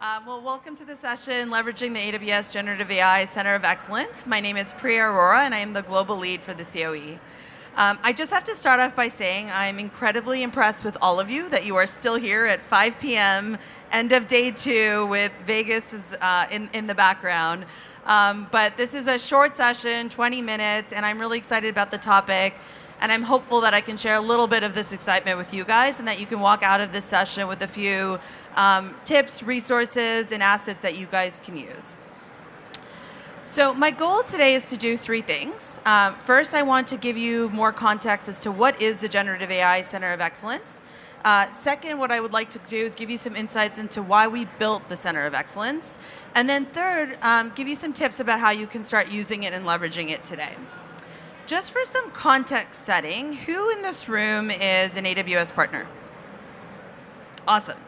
Well, welcome to the session, Leveraging the AWS Generative AI Center of Excellence. My name is Priya Arora, and I am the global lead for the COE. I just have to start off by saying I'm incredibly impressed with all of you, that you are still here at 5 p.m., end of day 2, with Vegas is, in the background. But this is a short session, 20 minutes, and I'm really excited about the topic. And I'm hopeful that I can share a little bit of this excitement with you guys and that you can walk out of this session with a few tips, resources, and assets that you guys can use. So my goal today is to do 3 things. First, I want to give you more context as to what is the Generative AI Center of Excellence. Second, what I would like to do is give you some insights into why we built the Center of Excellence. And then third, give you some tips about how you can start using it and leveraging it today. Just for some context setting, who in this room is an AWS partner? Awesome.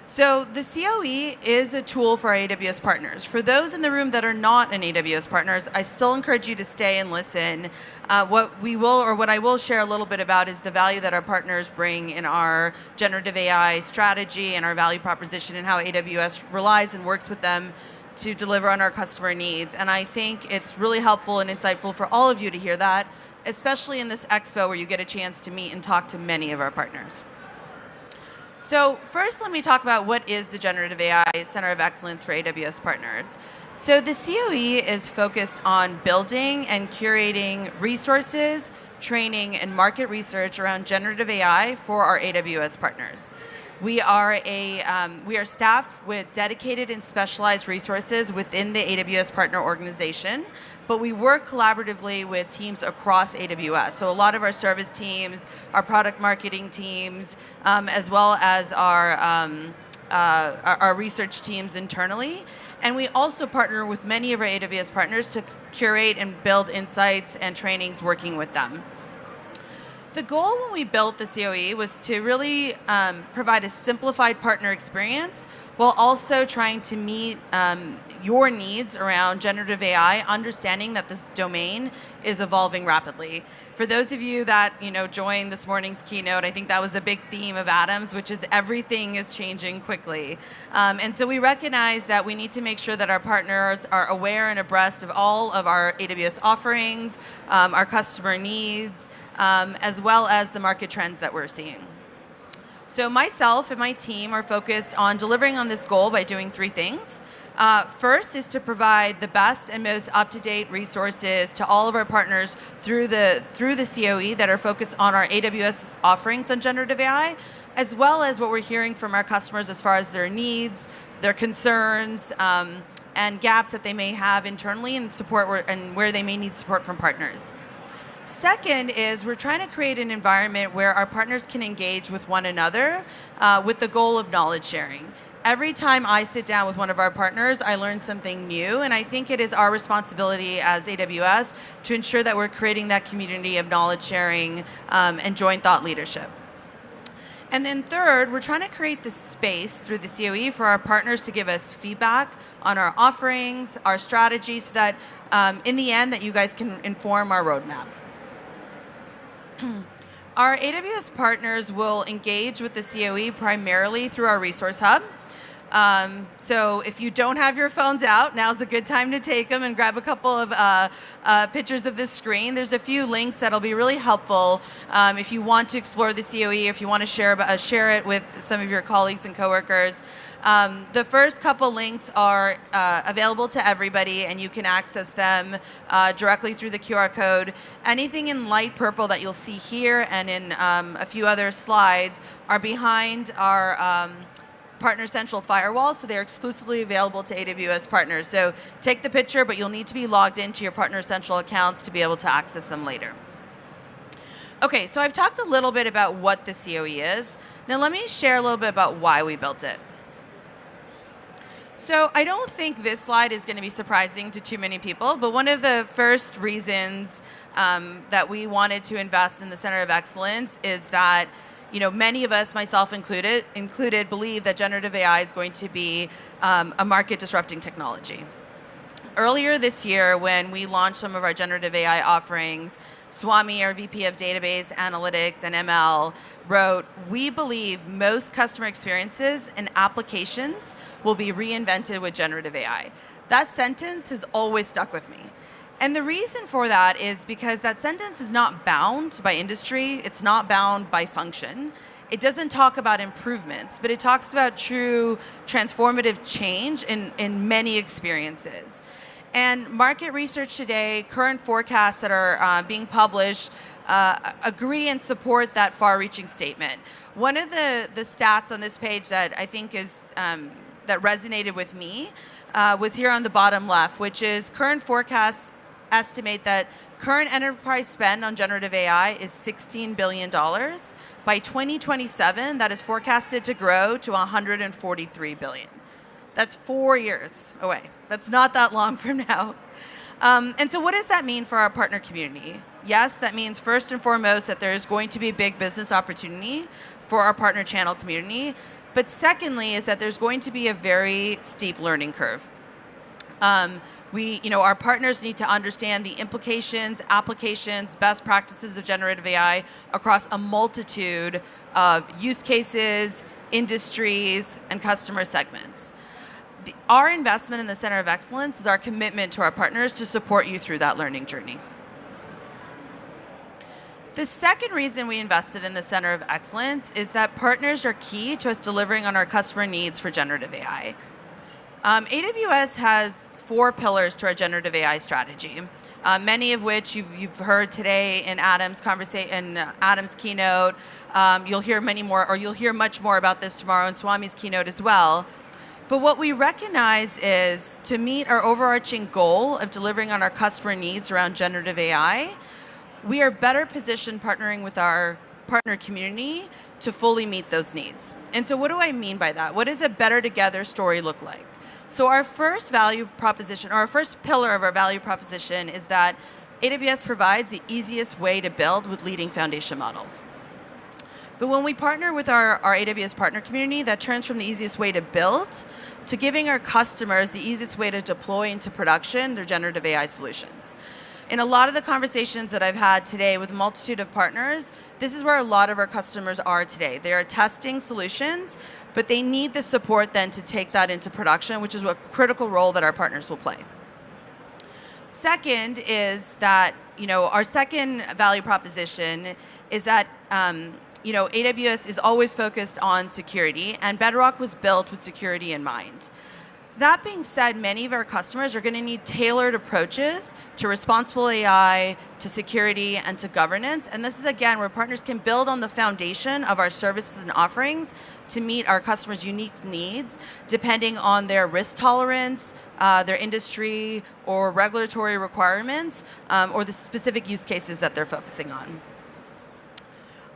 So the COE is a tool for our AWS partners. For those in the room that are not an AWS partners, I still encourage you to stay and listen. What I will share a little bit about is the value that our partners bring in our generative AI strategy and our value proposition and how AWS relies and works with them to deliver on our customer needs. And I think it's really helpful and insightful for all of you to hear that, especially in this expo where you get a chance to meet and talk to many of our partners. So first, let me talk about what is the Generative AI Center of Excellence for AWS Partners. So the COE is focused on building and curating resources, training, and market research around generative AI for our AWS partners. We are staffed with dedicated and specialized resources within the AWS Partner organization, but we work collaboratively with teams across AWS. So a lot of our service teams, our product marketing teams, as well as our research teams internally. And we also partner with many of our AWS partners to curate and build insights and trainings working with them. The goal when we built the COE was to really provide a simplified partner experience while also trying to meet your needs around generative AI, understanding that this domain is evolving rapidly. For those of you that joined this morning's keynote, I think that was a big theme of Adam's, which is everything is changing quickly. And so we recognize that we need to make sure that our partners are aware and abreast of all of our AWS offerings, our customer needs, as well as the market trends that we're seeing. So myself and my team are focused on delivering on this goal by doing 3 things. First is to provide the best and most up-to-date resources to all of our partners through the COE that are focused on our AWS offerings on generative AI, as well as what we're hearing from our customers as far as their needs, their concerns, and gaps that they may have internally and support and where they may need support from partners. Second is we're trying to create an environment where our partners can engage with one another with the goal of knowledge sharing. Every time I sit down with one of our partners, I learn something new, and I think it is our responsibility as AWS to ensure that we're creating that community of knowledge sharing and joint thought leadership. And then third, we're trying to create this space through the COE for our partners to give us feedback on our offerings, our strategy, so that in the end that you guys can inform our roadmap. Our AWS partners will engage with the COE primarily through our resource hub. So if you don't have your phones out, now's a good time to take them and grab a couple of pictures of this screen. There's a few links that'll be really helpful if you want to explore the COE, if you want to share it with some of your colleagues and coworkers. The first couple links are available to everybody, and you can access them directly through the QR code. Anything in light purple that you'll see here and in a few other slides are behind our Partner Central firewall, so they're exclusively available to AWS partners. So take the picture, but you'll need to be logged into your Partner Central accounts to be able to access them later. Okay, so I've talked a little bit about what the COE is. Now let me share a little bit about why we built it. So I don't think this slide is going to be surprising to too many people, but one of the first reasons that we wanted to invest in the Center of Excellence is that many of us, myself included, believe that generative AI is going to be a market-disrupting technology. Earlier this year, when we launched some of our generative AI offerings, Swami, our VP of Database Analytics and ML, wrote, "We believe most customer experiences and applications will be reinvented with generative AI." That sentence has always stuck with me. And the reason for that is because that sentence is not bound by industry, it's not bound by function. It doesn't talk about improvements, but it talks about true transformative change in many experiences. And market research today, current forecasts that are being published, agree and support that far-reaching statement. One of the stats on this page that I think is that resonated with me was here on the bottom left, which is current forecasts estimate that current enterprise spend on generative AI is $16 billion. By 2027, that is forecasted to grow to $143 billion. That's 4 years away. That's not that long from now. And so what does that mean for our partner community? Yes, that means first and foremost that there is going to be a big business opportunity for our partner channel community. But secondly is that there's going to be a very steep learning curve. Our partners need to understand the implications, applications, best practices of generative AI across a multitude of use cases, industries, and customer segments. Our investment in the Center of Excellence is our commitment to our partners to support you through that learning journey. The second reason we invested in the Center of Excellence is that partners are key to us delivering on our customer needs for generative AI. AWS has 4 pillars to our generative AI strategy, many of which you've heard today in Adam's keynote. You'll hear many more, or you'll hear much more about this tomorrow in Swami's keynote as well. But what we recognize is to meet our overarching goal of delivering on our customer needs around generative AI, we are better positioned partnering with our partner community to fully meet those needs. And so what do I mean by that? What does a better together story look like? So our first value proposition, or our first pillar of our value proposition, is that AWS provides the easiest way to build with leading foundation models. But when we partner with our AWS partner community, that turns from the easiest way to build to giving our customers the easiest way to deploy into production their generative AI solutions. In a lot of the conversations that I've had today with a multitude of partners, this is where a lot of our customers are today. They are testing solutions, but they need the support then to take that into production, which is a critical role that our partners will play. Second is that, our second value proposition is that, AWS is always focused on security, and Bedrock was built with security in mind. That being said, many of our customers are going to need tailored approaches to responsible AI, to security, and to governance. And this is, again, where partners can build on the foundation of our services and offerings to meet our customers' unique needs, depending on their risk tolerance, their industry or regulatory requirements, or the specific use cases that they're focusing on.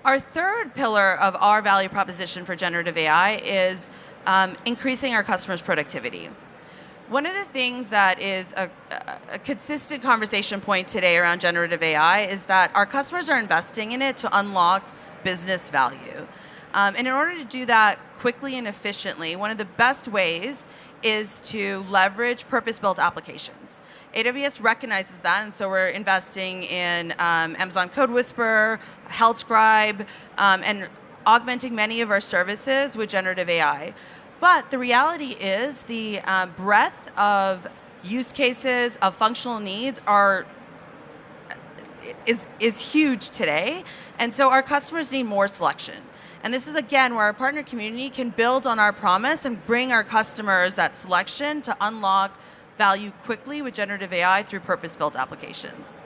Our third pillar of our value proposition for generative AI is increasing our customers' productivity. One of the things that is a consistent conversation point today around generative AI is that our customers are investing in it to unlock business value. And in order to do that quickly and efficiently, one of the best ways is to leverage purpose-built applications. AWS recognizes that, and so we're investing in Amazon Code Whisperer, HealthScribe, and augmenting many of our services with generative AI. But the reality is the breadth of use cases, of functional needs is huge today. And so our customers need more selection. And this is, again, where our partner community can build on our promise and bring our customers that selection to unlock value quickly with generative AI through purpose-built applications.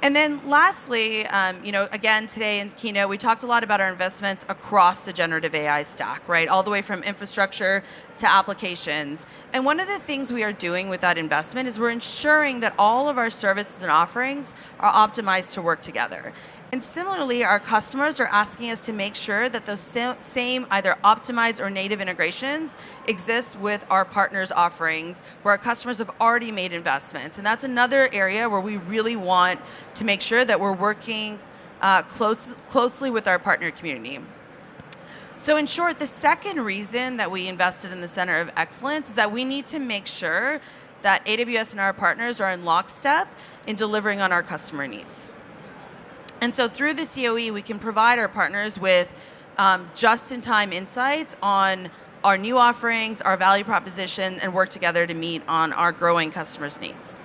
And then lastly, again, today in keynote, we talked a lot about our investments across the generative AI stack, right? All the way from infrastructure to applications. And one of the things we are doing with that investment is we're ensuring that all of our services and offerings are optimized to work together. And similarly, our customers are asking us to make sure that those same either optimized or native integrations exist with our partners' offerings, where our customers have already made investments. And that's another area where we really want to make sure that we're working closely with our partner community. So in short, the second reason that we invested in the Center of Excellence is that we need to make sure that AWS and our partners are in lockstep in delivering on our customer needs. And so through the COE, we can provide our partners with just-in-time insights on our new offerings, our value proposition, and work together to meet on our growing customers' needs.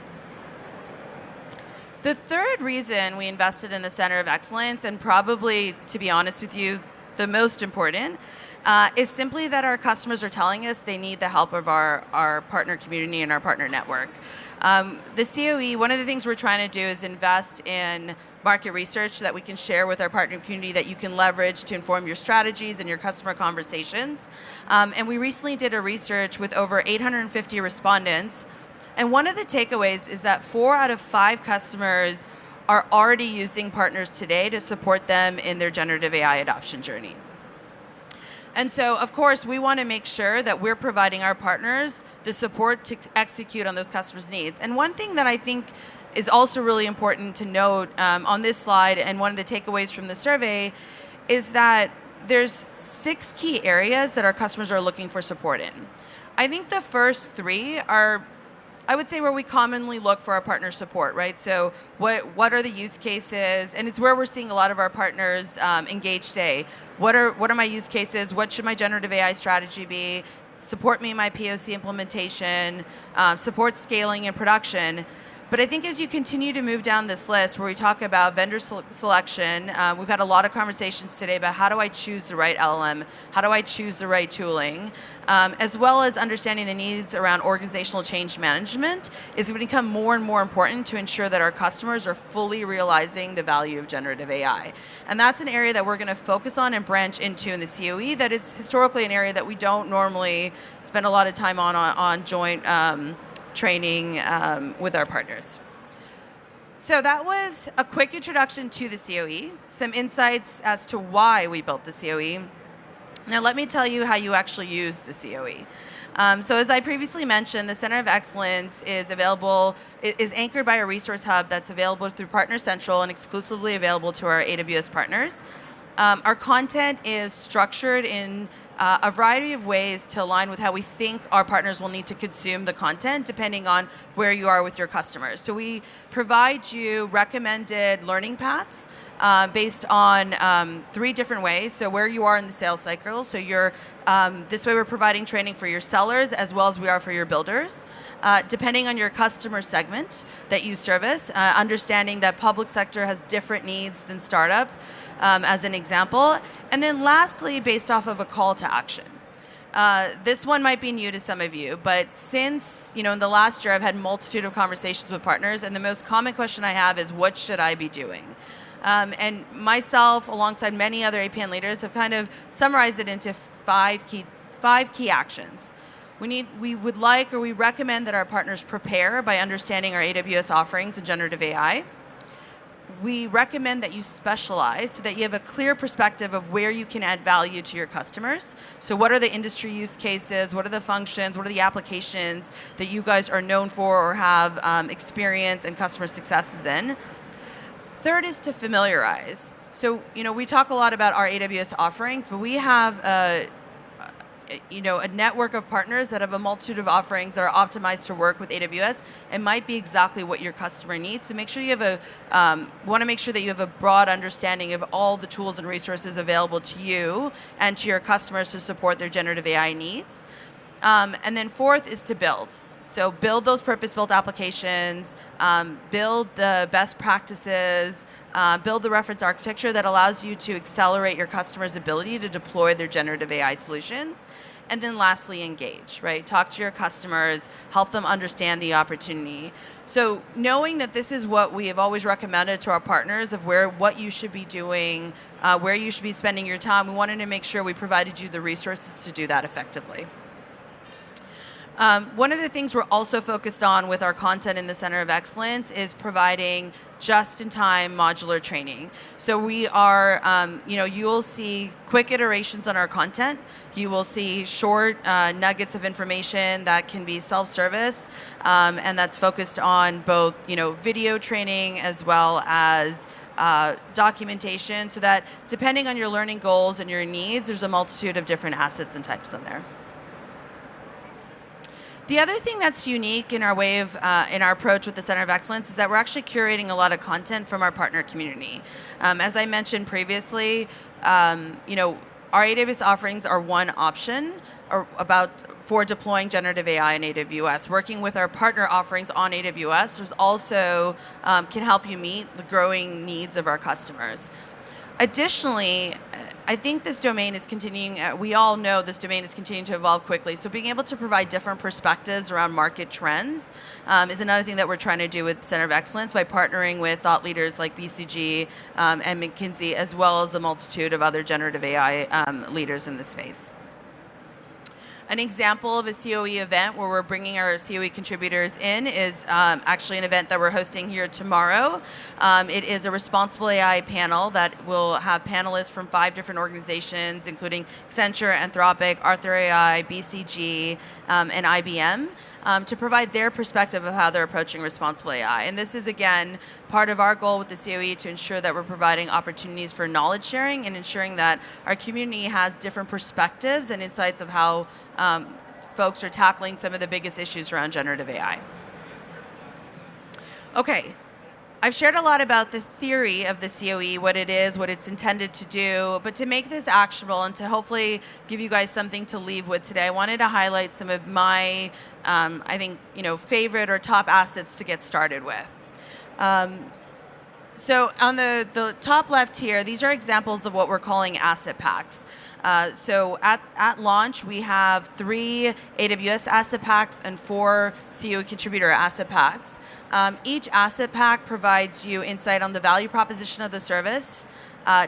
The third reason we invested in the Center of Excellence, and probably, to be honest with you, the most important, is simply that our customers are telling us they need the help of our partner community and our partner network. The COE, one of the things we're trying to do is invest in market research so that we can share with our partner community that you can leverage to inform your strategies and your customer conversations. And we recently did a research with over 850 respondents. And one of the takeaways is that 4 out of 5 customers are already using partners today to support them in their generative AI adoption journey. And so, of course, we want to make sure that we're providing our partners the support to execute on those customers' needs. And one thing that I think is also really important to note on this slide, and one of the takeaways from the survey, is that there's 6 key areas that our customers are looking for support in. I think the first 3 are, I would say, where we commonly look for our partner support, right? So what are the use cases? And it's where we're seeing a lot of our partners engage today. What are my use cases? What should my generative AI strategy be? Support me in my POC implementation, support scaling and production. But I think as you continue to move down this list where we talk about vendor selection, we've had a lot of conversations today about how do I choose the right LLM, how do I choose the right tooling, as well as understanding the needs around organizational change management is going to become more and more important to ensure that our customers are fully realizing the value of generative AI. And that's an area that we're going to focus on and branch into in the COE that is historically an area that we don't normally spend a lot of time on joint training with our partners. So that was a quick introduction to the COE, some insights as to why we built the COE. Now let me tell you how you actually use the COE. So as I previously mentioned, the Center of Excellence is anchored by a resource hub that's available through Partner Central and exclusively available to our AWS partners. Our content is structured in a variety of ways to align with how we think our partners will need to consume the content depending on where you are with your customers. So we provide you recommended learning paths based on 3 different ways. So where you are in the sales cycle. So this way we're providing training for your sellers as well as we are for your builders. Depending on your customer segment that you service, understanding that public sector has different needs than startup, as an example. And then lastly, based off of a call to action. This one might be new to some of you, but since, in the last year, I've had a multitude of conversations with partners, and the most common question I have is, what should I be doing? And myself, alongside many other APN leaders, have kind of summarized it into 5 key actions. We recommend that our partners prepare by understanding our AWS offerings in generative AI. We recommend that you specialize so that you have a clear perspective of where you can add value to your customers. So what are the industry use cases? What are the functions? What are the applications that you guys are known for or have experience and customer successes in? Third is to familiarize. So, we talk a lot about our AWS offerings, but we have a network of partners that have a multitude of offerings that are optimized to work with AWS and might be exactly what your customer needs. So make sure want to make sure that you have a broad understanding of all the tools and resources available to you and to your customers to support their generative AI needs. And then fourth is to build. So build those purpose-built applications, build the best practices, build the reference architecture that allows you to accelerate your customers' ability to deploy their generative AI solutions. And then lastly, engage, right? Talk to your customers, help them understand the opportunity. So knowing that this is what we have always recommended to our partners of what you should be doing, where you should be spending your time, we wanted to make sure we provided you the resources to do that effectively. One of the things we're also focused on with our content in the Center of Excellence is providing just-in-time modular training. So we are, you will see quick iterations on our content. You will see short nuggets of information that can be self-service, and that's focused on both, video training as well as documentation, so that depending on your learning goals and your needs, there's a multitude of different assets and types in there. The other thing that's unique in our way of in our approach with the Center of Excellence is that we're actually curating a lot of content from our partner community. As I mentioned previously, our AWS offerings are one option for deploying generative AI in AWS. Working with our partner offerings on AWS is also can help you meet the growing needs of our customers. Additionally, I think this domain is continuing, we all know this domain is continuing to evolve quickly, so being able to provide different perspectives around market trends is another thing that we're trying to do with Center of Excellence by partnering with thought leaders like BCG and McKinsey, as well as a multitude of other generative AI leaders in the space. An example of a COE event where we're bringing our COE contributors in is actually an event that we're hosting here tomorrow. It is a responsible AI panel that will have panelists from 5 different organizations, including Accenture, Anthropic, Arthur AI, BCG, and IBM, to provide their perspective of how they're approaching responsible AI. And this is, again, part of our goal with the COE to ensure that we're providing opportunities for knowledge sharing and ensuring that our community has different perspectives and insights of how folks are tackling some of the biggest issues around generative AI. Okay, I've shared a lot about the theory of the COE, what it is, what it's intended to do, but to make this actionable and to hopefully give you guys something to leave with today, I wanted to highlight some of my, I think, favorite or top assets to get started with. So on the top left here, these are examples of what we're calling asset packs. So at launch, we have 3 AWS asset packs and 4 COE contributor asset packs. Each asset pack provides you insight on the value proposition of the service,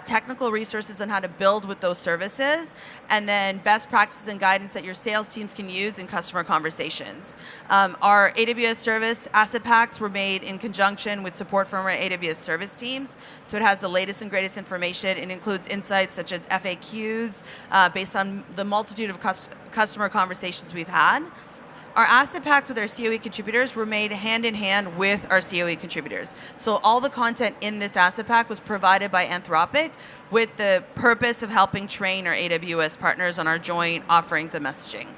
technical resources on how to build with those services, and then best practices and guidance that your sales teams can use in customer conversations. Our AWS service asset packs were made in conjunction with support from our AWS service teams, so it has the latest and greatest information. It includes insights such as FAQs based on the multitude of customer conversations we've had. Our asset packs with our COE contributors were made hand in hand with our COE contributors. So all the content in this asset pack was provided by Anthropic with the purpose of helping train our AWS partners on our joint offerings and messaging.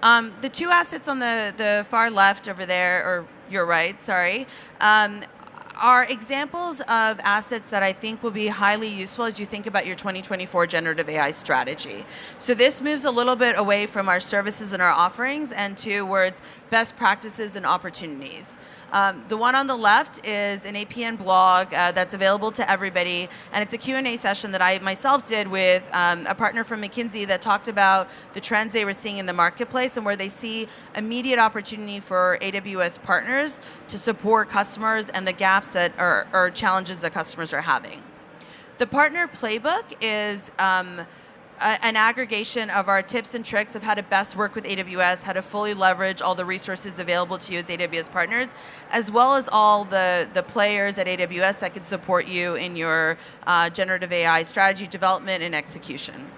The 2 assets on the far left over there, or your right, sorry, are examples of assets that I think will be highly useful as you think about your 2024 generative AI strategy. So this moves a little bit away from our services and our offerings and towards best practices and opportunities. The one on the left is an APN blog that's available to everybody, and it's a Q&A session that I myself did with a partner from McKinsey that talked about the trends they were seeing in the marketplace and where they see immediate opportunity for AWS partners to support customers and the gaps that are challenges that customers are having. The partner playbook is an aggregation of our tips and tricks of how to best work with AWS, how to fully leverage all the resources available to you as AWS partners, as well as all the players at AWS that can support you in your generative AI strategy development and execution.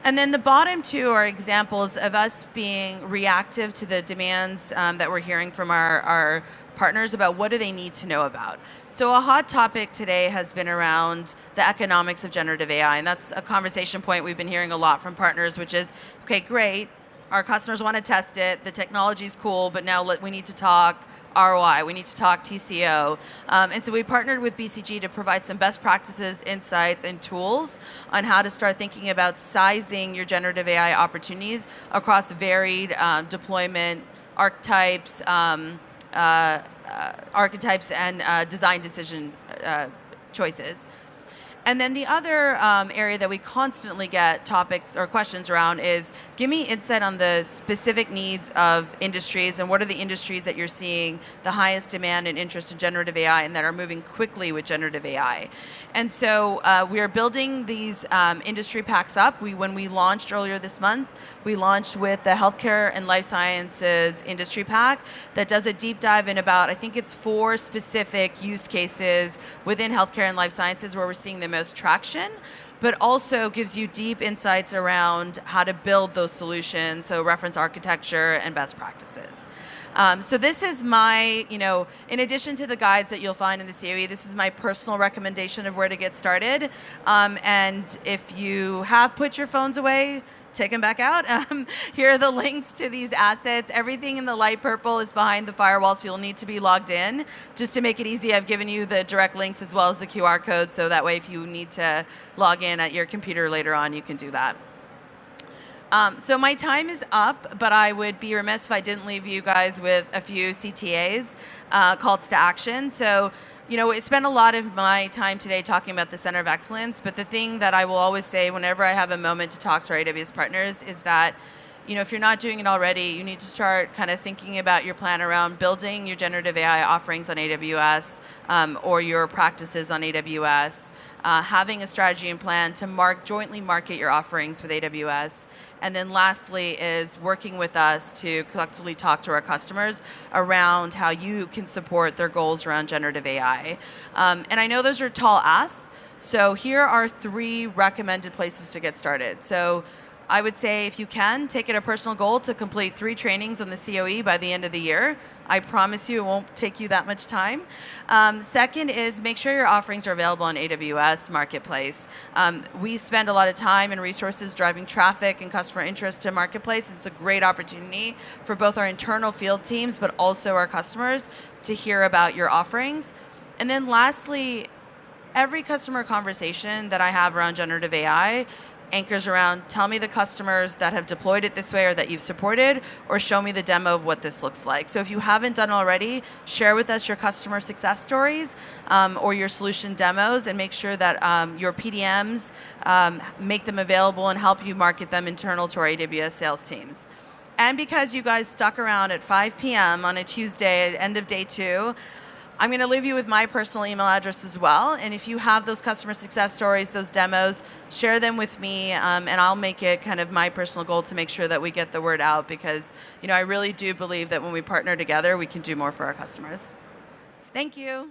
And then the bottom 2 are examples of us being reactive to the demands that we're hearing from our partners about what do they need to know about. So a hot topic today has been around the economics of generative AI, and that's a conversation point we've been hearing a lot from partners, which is, okay, great, our customers want to test it, the technology's cool, but now we need to talk ROI, we need to talk TCO. And so we partnered with BCG to provide some best practices, insights, and tools on how to start thinking about sizing your generative AI opportunities across varied deployment archetypes, and design decision choices. And then the other area that we constantly get topics or questions around is, give me insight on the specific needs of industries and what are the industries that you're seeing the highest demand and interest in generative AI and that are moving quickly with generative AI. And so we are building these industry packs up. When we launched earlier this month, we launched with the healthcare and life sciences industry pack that does a deep dive in about, I think it's 4 specific use cases within healthcare and life sciences where we're seeing the most traction, but also gives you deep insights around how to build those solutions, so reference architecture and best practices. So this is my, in addition to the guides that you'll find in the COE, this is my personal recommendation of where to get started. And if you have put your phones away, take them back out. Here are the links to these assets. Everything in the light purple is behind the firewall, so you'll need to be logged in. Just to make it easy, I've given you the direct links as well as the QR code, so that way if you need to log in at your computer later on, you can do that. So my time is up, but I would be remiss if I didn't leave you guys with a few CTAs, calls to action. So, I spent a lot of my time today talking about the Center of Excellence, but the thing that I will always say whenever I have a moment to talk to our AWS partners is that, if you're not doing it already, you need to start kind of thinking about your plan around building your generative AI offerings on AWS or your practices on AWS, having a strategy and plan to jointly market your offerings with AWS. And then lastly is working with us to collectively talk to our customers around how you can support their goals around generative AI. And I know those are tall asks, so here are 3 recommended places to get started. So I would say if you can, take it a personal goal to complete 3 trainings on the COE by the end of the year. I promise you it won't take you that much time. Second is make sure your offerings are available on AWS Marketplace. We spend a lot of time and resources driving traffic and customer interest to Marketplace. It's a great opportunity for both our internal field teams, but also our customers to hear about your offerings. And then lastly, every customer conversation that I have around generative AI anchors around, tell me the customers that have deployed it this way or that you've supported, or show me the demo of what this looks like. So if you haven't done already, share with us your customer success stories or your solution demos, and make sure that your PDMs make them available and help you market them internal to our AWS sales teams. And because you guys stuck around at 5 p.m. on a Tuesday, end of day 2, I'm going to leave you with my personal email address as well. And if you have those customer success stories, those demos, share them with me, and I'll make it kind of my personal goal to make sure that we get the word out, because I really do believe that when we partner together, we can do more for our customers. Thank you.